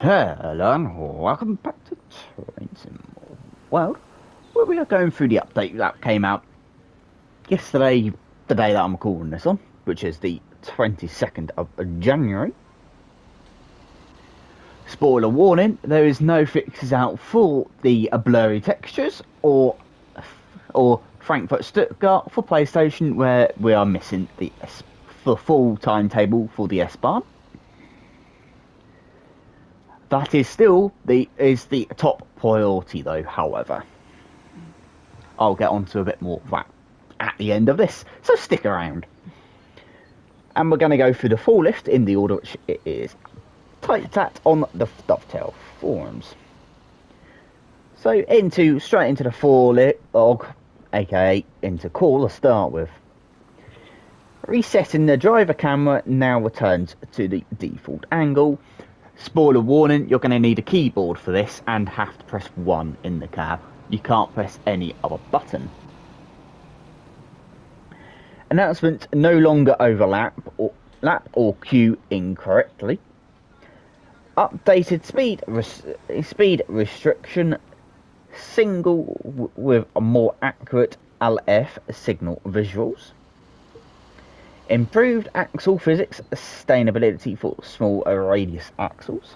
Hello and welcome back to Trains in World, where we are going through the update that came out yesterday, the day that I'm recording this on, which is the 22nd of January. Spoiler warning, there is no fixes out for the blurry textures or Frankfurt Stuttgart for PlayStation, where we are missing the full timetable for the S-Bahn. That is still the top priority though, however. I'll get onto a bit more of that at the end of this, so stick around. And we're going to go through the full list in the order which it is typed at on the Dovetail forums. So straight into the full log, aka into call to start with. Resetting the driver camera now returns to the default angle. Spoiler warning, you're going to need a keyboard for this and have to press 1 in the cab. You can't press any other button. Announcements no longer overlap or queue incorrectly. Updated speed restriction single with a more accurate LF signal visuals. Improved axle physics sustainability for small radius axles.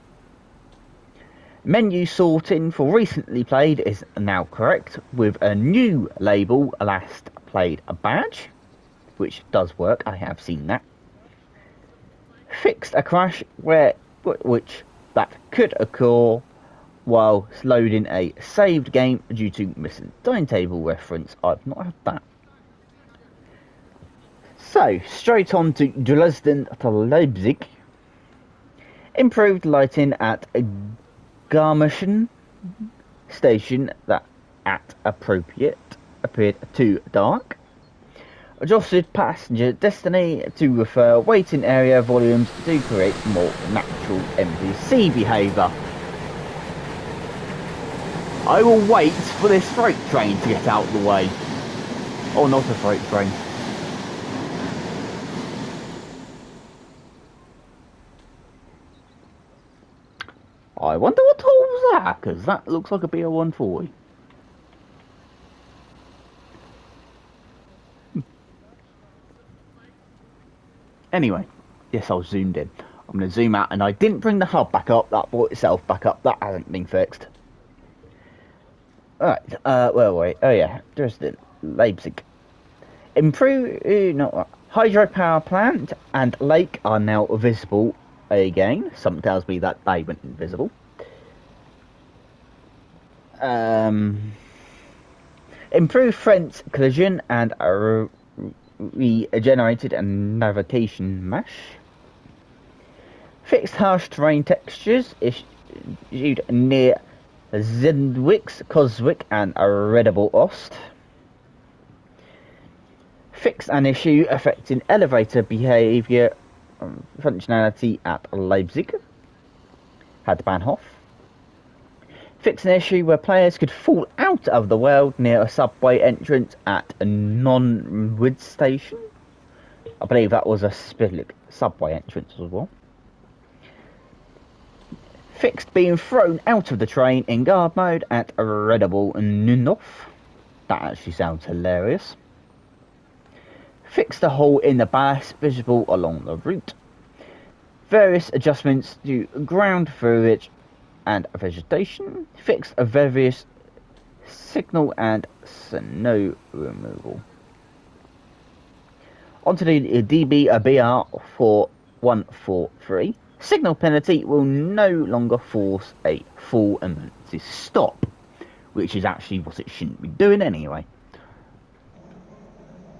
Menu sorting for recently played is now correct with a new label last played a badge, which does work, I have seen that. Fixed a crash which could occur while loading a saved game due to missing timetable reference. I've not had that. So, straight on to Dresden to Leipzig. Improved lighting at Garmisch station that at appropriate appeared too dark. Adjusted passenger destiny to refer waiting area volumes to create more natural NPC behaviour. I will wait for this freight train to get out of the way. Oh, not a freight train. I wonder what toll was that, because that looks like a BR-140. Anyway, yes, I was zoomed in. I'm going to zoom out, and I didn't bring the hub back up. That brought itself back up. That hasn't been fixed. Alright, where were we? Oh yeah, Dresden, Leipzig. Hydropower plant and lake are now visible again. Something tells me that they went invisible. Improved front collision and regenerated navigation mesh. Fixed harsh terrain textures issued near Zendwix, Coswick and Readable Ost. Fixed an issue affecting elevator behaviour functionality at Leipzig, Hadbahnhof. Fixed an issue where players could fall out of the world near a subway entrance at a non-wood station. I believe that was a specific subway entrance as well. Fixed being thrown out of the train in guard mode at Readable Nunhof. That actually sounds hilarious. Fixed a hole in the bus visible along the route. Various adjustments to ground foliage and vegetation. Fixed a various signal and snow removal. Onto the DB BR 4143. Signal penalty will no longer force a full emergency stop, which is actually what it shouldn't be doing anyway.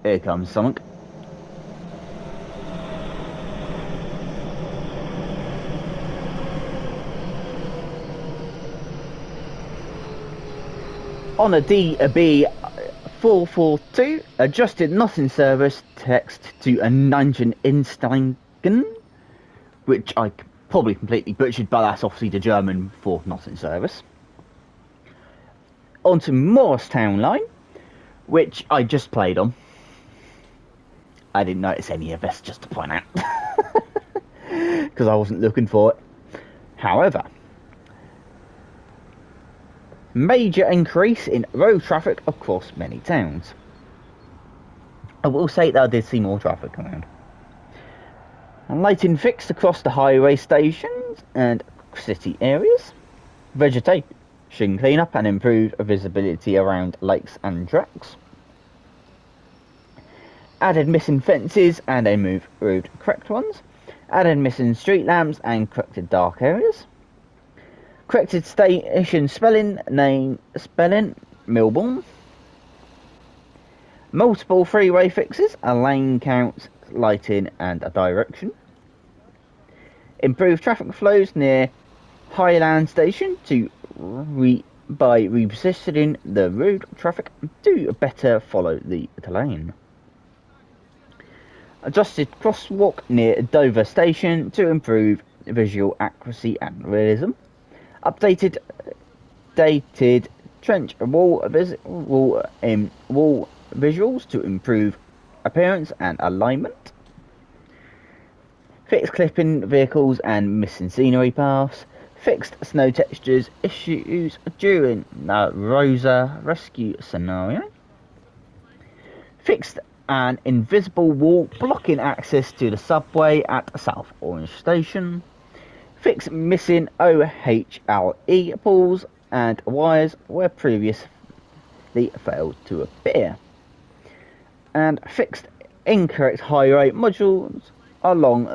Here comes something. On a DB 442, adjusted not in service text to a Nungen Insteigen, which I probably completely butchered, but that's obviously the German for not in service. Onto Morristown Line, which I just played on. I didn't notice any of this, just to point out, because I wasn't looking for it. However, Major increase in road traffic across many towns. I will say that I did see more traffic around. And lighting fixed across the highway stations and city areas. Vegetation cleanup and improved visibility around lakes and tracks. Added missing fences and they moved correct ones. Added missing street lamps and corrected dark areas. Corrected station spelling, Melbourne. Multiple freeway fixes, a lane count, lighting and a direction. Improved traffic flows near Highland Station by repositioning the road traffic to better follow the lane. Adjusted crosswalk near Dover Station to improve visual accuracy and realism. Updated dated trench wall visuals to improve appearance and alignment. Fixed clipping vehicles and missing scenery paths. Fixed snow textures issues during the Rosa rescue scenario. Fixed an invisible wall blocking access to the subway at South Orange Station. Fixed missing OHLE poles and wires where previously failed to appear. And fixed incorrect highway modules along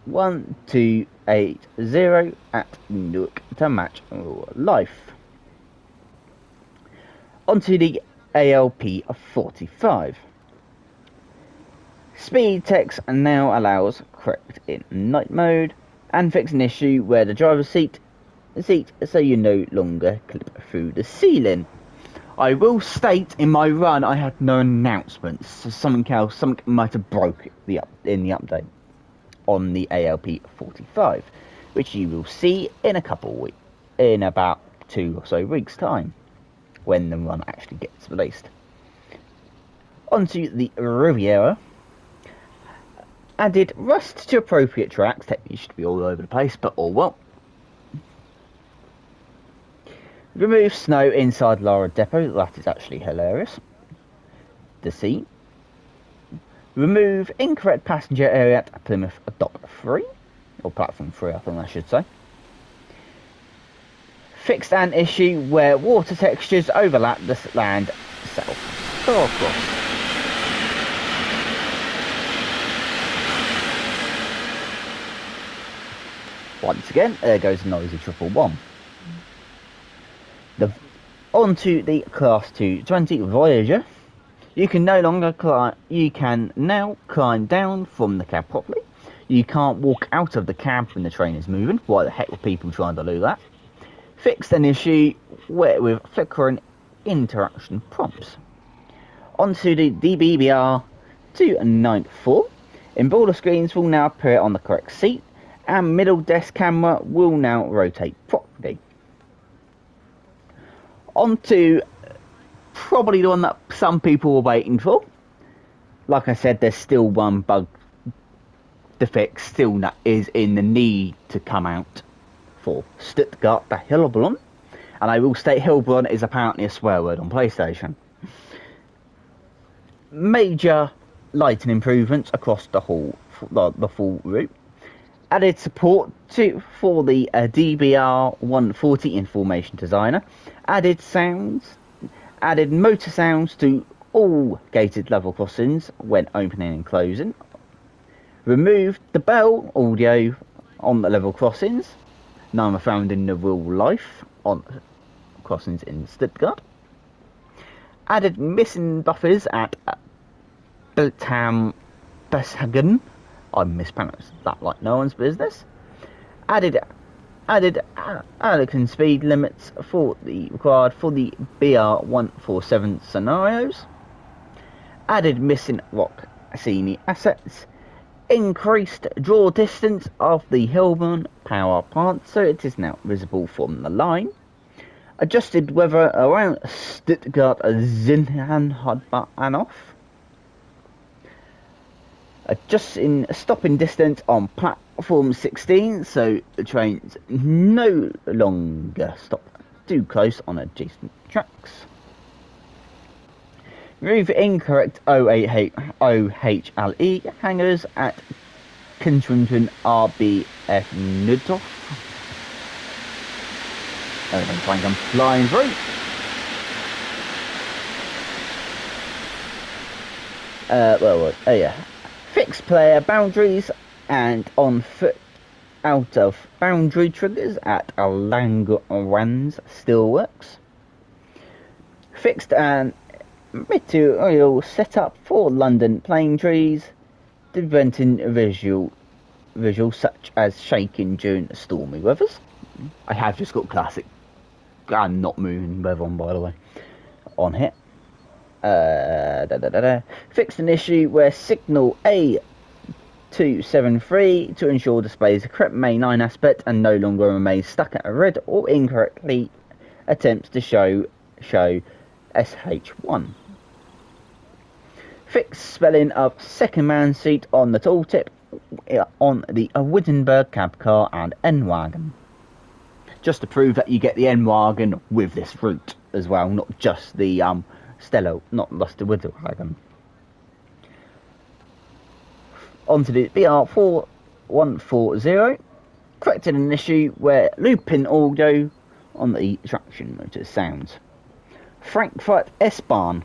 1280 at Newark to match real life. Onto the ALP 45. Speed text now allows correct in night mode and fix an issue where the driver's seat so you no longer clip through the ceiling. I will state in my run I had no announcements, so something might have broke in the update on the ALP 45, which you will see in in about 2 or so weeks time, when the run actually gets released. Onto the Riviera. Added rust to appropriate tracks. Technically should be all over the place, but all well. Remove snow inside Lara Depot. That is actually hilarious to see. Remove incorrect passenger area at Plymouth Dock 3, or platform 3 I think I should say. Fixed an issue where water textures overlap the land itself. Oh, of course. Once again, there goes noisy 111. Onto the Class 220 Voyager. You can now climb down from the cab properly. You can't walk out of the cab when the train is moving. Why the heck were people trying to do that? Fixed an issue with flickering interaction prompts. Onto the DBBR 294. Embroider screens will now appear on the correct seat, and middle desk camera will now rotate properly. Onto probably the one that some people were waiting for. Like I said, there's still one bug to fix, still that is in the need to come out for Stuttgart, the Hillblon. And I will state Hillblon is apparently a swear word on PlayStation. Major lighting improvements across the full route. Added support for the DBR 140 Information Designer. Added motor sounds to all gated level crossings when opening and closing. Removed the bell audio on the level crossings. None are found in the real life on crossings in Stuttgart. Added missing buffers at Beltam-Beshagen. I mispronounced that like no one's business. Added Anakin speed limits required for the BR-147 scenarios. Added missing rock scene assets. Increased draw distance of the Hillburn power plant so it is now visible from the line. Adjusted weather around Stuttgart Zinnenhauptbahnhof. Adjusting stopping distance on platform 16 so the trains no longer stop too close on adjacent tracks. Remove incorrect OHLE hangers at Kensington RBF Nudhoff. Trying to flying through. Fix player boundaries and on foot out of boundary triggers at Langwands Steelworks. Fixed and material set up for London plane trees, preventing visuals such as shaking during stormy weathers. I have just got classic and not moving weather on, by the way, on here. Fixed an issue where signal A273 to ensure displays the correct mainline aspect and no longer remains stuck at a red or incorrectly attempts to show SH1. Fixed spelling of second man seat on the tooltip on the Wittenberg cab car and N-Wagon. Just to prove that you get the N-Wagon with this route as well, not just the Stella, not just the Wittenwagen. Onto the BR4140, corrected an issue where looping audio on the traction motor sounds. Frankfurt S-Bahn.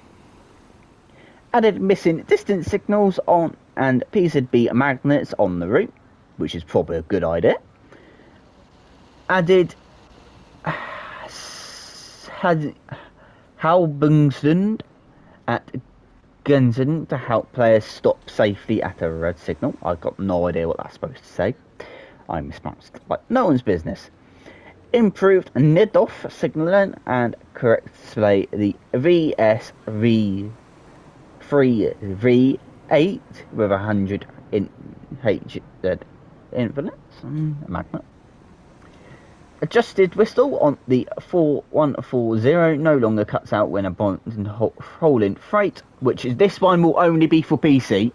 Added missing distance signals on and PZB magnets on the route, which is probably a good idea. Added Halbungsund at Gensen to help players stop safely at a red signal. I've got no idea what that's supposed to say. I mispronounced it like no one's business. Improved NIDOF signalling and correct display the VSV3V8 with 100 in HZ infinites magnet. Adjusted whistle on the 4140 no longer cuts out when abandoned hole in freight, which is this one will only be for PC.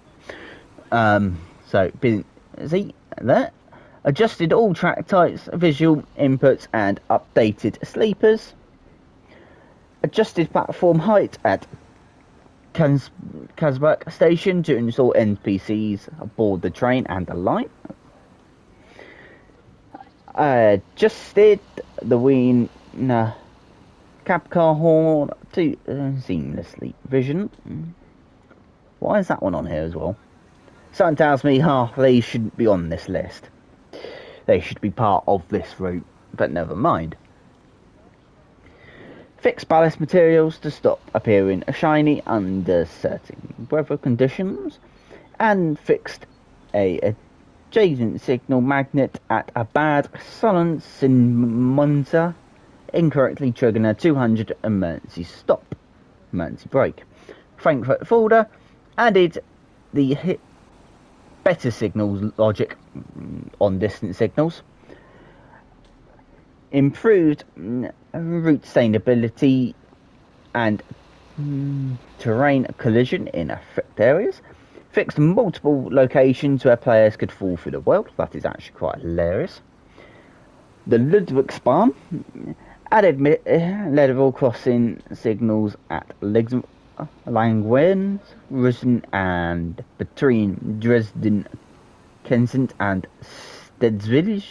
So busy there. Adjusted all track types, visual inputs and updated sleepers. Adjusted platform height at Kasbach station to install NPCs aboard the train and the line. Adjusted the Wien cab car horn to seamlessly vision. Why is that one on here as well? Something tells me they shouldn't be on this list. They should be part of this route, but never mind. Fixed ballast materials to stop appearing shiny under certain weather conditions, and fixed a adjacent signal magnet at a bad Sonnensimonza, incorrectly triggering a 200 emergency brake. Frankfurt folder added the better signals logic on distant signals. Improved route sustainability and terrain collision in affected areas. Fixed multiple locations where players could fall through the world. That is actually quite hilarious. The Ludwigsbahn added level crossing signals at Langwens, Russen and between Dresden, Kensington and Stedsville.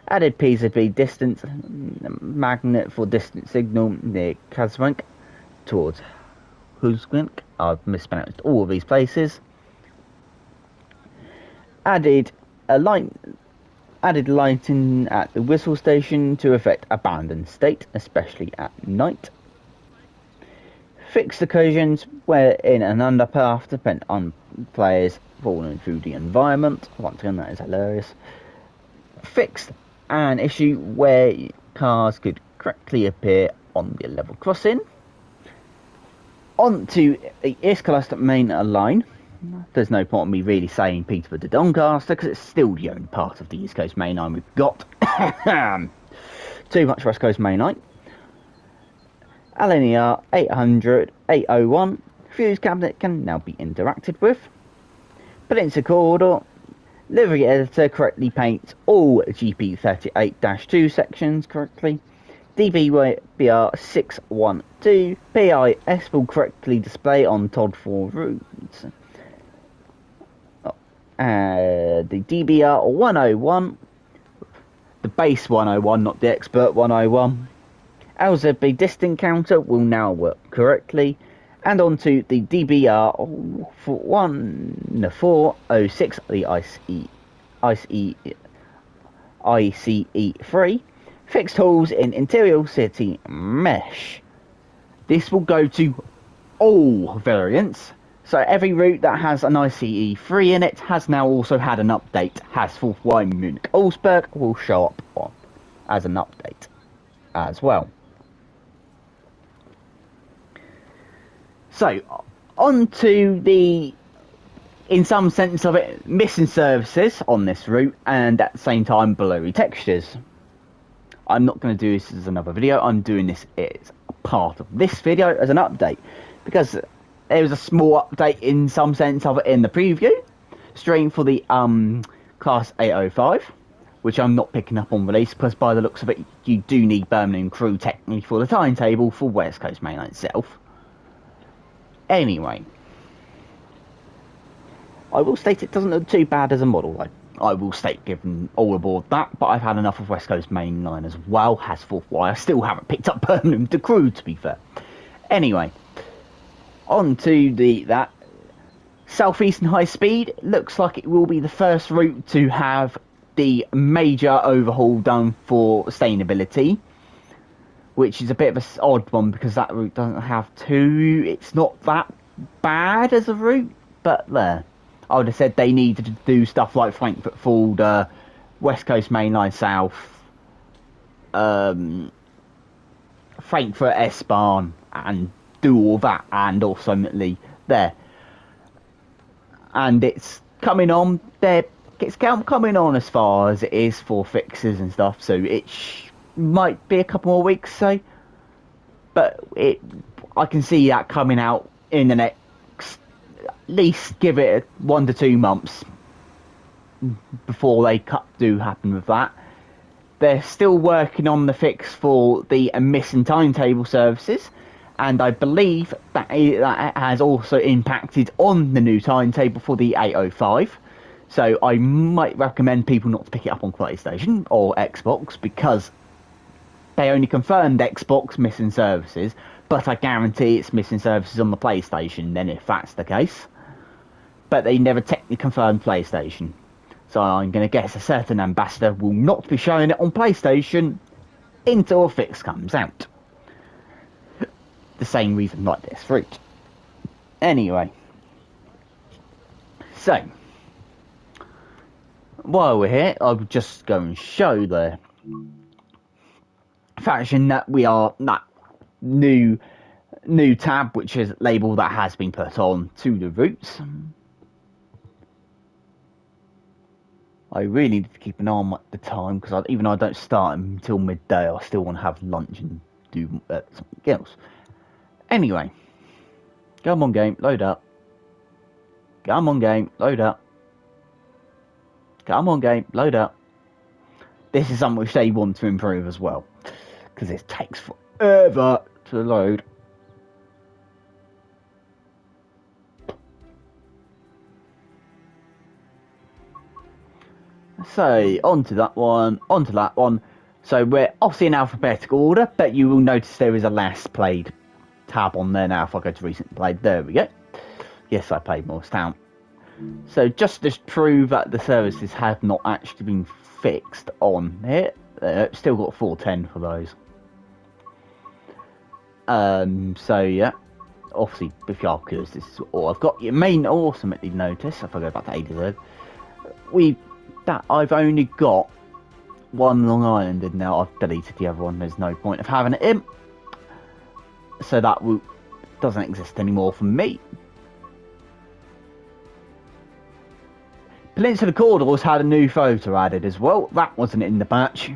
Added PZB distance magnet for distant signal near Kasbank towards Huswink. I've mispronounced all of these places. Added lighting at the whistle station to affect abandoned state, especially at night. Fixed occasions where in an underpath depend on players falling through the environment. Once again, that is hilarious. Fixed an issue where cars could correctly appear on the level crossing. On to the East Coast main line. There's no point in me really saying Peterborough to Doncaster because it's still the only part of the East Coast main line we've got. Too much West Coast main line. Alinea 801 fuse cabinet can now be interacted with. Peninsula Corridor livery editor correctly paints all GP38-2 sections correctly. DBR 612 PIS will correctly display on TOD 4 routes. The DBR 101, the base 101, not the expert 101. LZB distant counter will now work correctly. And onto the DBR 1406, the ICE3, fixed holes in interior city mesh. This will go to all variants. So every route that has an ICE3 in it has now also had an update. Hasselhoff, Weimar, Munich, Augsburg will show up on as an update as well. So, on to the, in some sense of it, missing services on this route, and at the same time blurry textures. I'm not going to do this as another video, I'm doing this as a part of this video as an update, because there was a small update in some sense of it in the preview stream for the Class 805, which I'm not picking up on release, because by the looks of it, you do need Birmingham crew technically for the timetable for West Coast Mainline itself. Anyway, I will state it doesn't look too bad as a model though. I will state, given all aboard that, but I've had enough of West Coast Mainline as well. Hasselhoff, why I still haven't picked up Birmingham to crew, to be fair. Anyway, on to that Southeastern High Speed. Looks like it will be the first route to have the major overhaul done for sustainability, which is a bit of an odd one because that route doesn't have two. It's not that bad as a route, but there. I would have said they needed to do stuff like Frankfurt Fulda, West Coast Mainline South, Frankfurt S-Bahn, and do all that, and ultimately there. And it's coming on there. It's coming on as far as it is for fixes and stuff, so it might be a couple more weeks, say, but I can see that coming out in the next, at least give it 1 to 2 months before they do happen with that. They're still working on the fix for the missing timetable services, and I believe that has also impacted on the new timetable for the 805. So I might recommend people not to pick it up on PlayStation or Xbox, because they only confirmed Xbox missing services, but I guarantee it's missing services on the PlayStation then, if that's the case. But they never technically confirmed PlayStation. So I'm going to guess a certain ambassador will not be showing it on PlayStation until a fix comes out. The same reason like this route. Anyway. So, while we're here, I'll just go and show the faction that we are that new tab, which is label that has been put on to the routes. I really need to keep an eye on the time, because even though I don't start until midday, I still want to have lunch and do something else. Anyway, come on game, load up. Come on game, load up. Come on game, load up. This is something which they want to improve as well, because it takes forever to load. So, onto that one. So, we're obviously in alphabetical order, but you will notice there is a last played tab on there now. If I go to recent played, there we go. Yes, I played Morristown. So, just to prove that the services have not actually been fixed on here, still got 410 for those. So, yeah. Obviously, if you are curious, this is all I've got. You may ultimately notice, if I go back to A to Z, I've only got one Long Island in now. I've deleted the other one. There's no point of having it in. So that route doesn't exist anymore for me. Peninsula Corridors had a new photo added as well. That wasn't in the batch.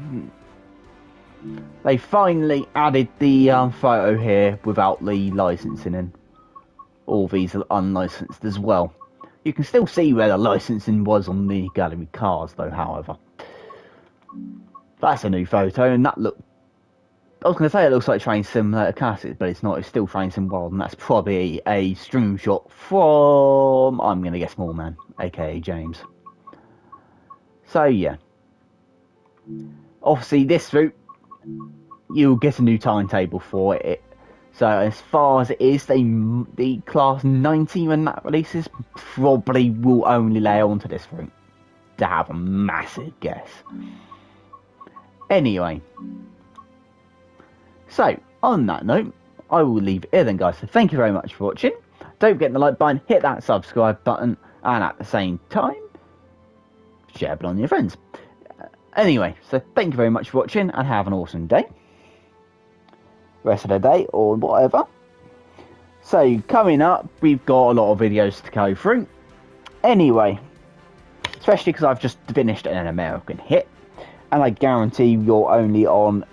They finally added the photo here without the licensing in. All these are unlicensed as well. You can still see where the licensing was on the gallery cars though, however. That's a new photo, and that looked I was going to say it looks like Train Simulator Classic, but it's not. It's still Train Sim World, and that's probably a screenshot from, I'm going to guess, Smallman, aka James. So yeah, obviously this route you'll get a new timetable for it. So as far as it is, the class 90 when that releases probably will only lay onto this route to have a massive guess. Anyway, so on that note, I will leave it here then, guys. So thank you very much for watching. Don't forget the like button, hit that subscribe button, and at the same time, share it on your friends. Anyway, so thank you very much for watching, and have an awesome day. Rest of the day, or whatever. So, coming up, we've got a lot of videos to go through. Anyway, especially because I've just finished an American hit, and I guarantee you're only on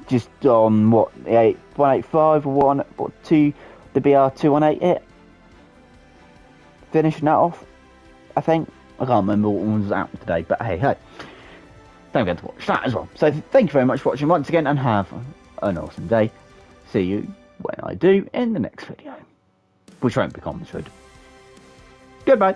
just on what, the 185 or 2, the BR218 hit. Finishing that off, I think. I can't remember what one was out today, but hey, don't forget to watch that as well. So thank you very much for watching once again, and have an awesome day. See you when I do in the next video, which won't be commented. Goodbye.